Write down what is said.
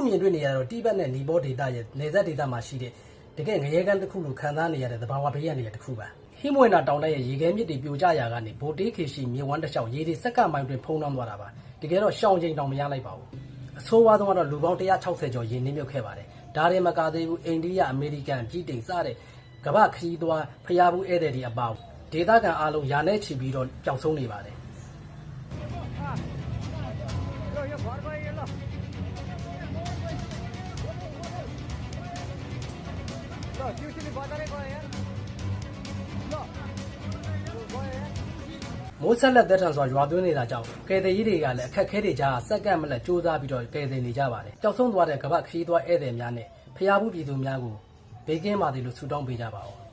မြင်တွေ့နေရတော့တိဘက်နဲ့နီဘောဒေတာရဲ့နေဆက်ဒေတာမှာရှိတဲ့တကယ်ငရဲကန်းတစ်ခုလိုခံစားနေရတဲ့သဘာဝဘေးရန်တွေတစ်ခုပါဟိမွေနာတောင်တက်ရဲ့ရေခဲမြစ်တွေပြိုကျရာကနေဗိုတေးခေရှိမြေဝမ်းတစ်လျှောက်ရေတွေစက္ကန့်ပိုင်းတွင်ဖုံးနှောင်းသွားတာပါတကယ်တော့ရှောင်းချိန်တောင်မရလိုက်ပါဘူးအဆိုးဝါးဆုံးကတော့လူပေါင်း160ကျော်ရေနစ်မြုပ်ခဲ့ပါတယ်ဒါတွေမကသေးဘူးအိန္ဒိယအမေရိကန်ပြည်တိန်စတဲ့ကမ္ဘာခရီးသွားဖျားဘူးဧည့်သည်တွေအပေါင်းဒေသခံအားလုံးယာနဲ့ချီပြီးတော့ပျောက်ဆုံးနေပါတယ်မိုးဆက်လက်သက်ထန်စွာရွာသွင်းနေတာကြောင့်ကယ်တယ်ကြီးတွေကလည်းအခက်ခဲတွေကြားစက္ကန့်မလက်စူးစမ်းပြီးတော့ကယ်တယ်နေကြပါတယ်ပျောက်ဆုံးသွားတဲ့ကမ္ဘာခရီးသွားဧည့်သည်များနဲ့ဖျားဘူးပြည်သူများကိုဘေးကင်းပါစေလို့ဆုတောင်းပေးကြပါဦး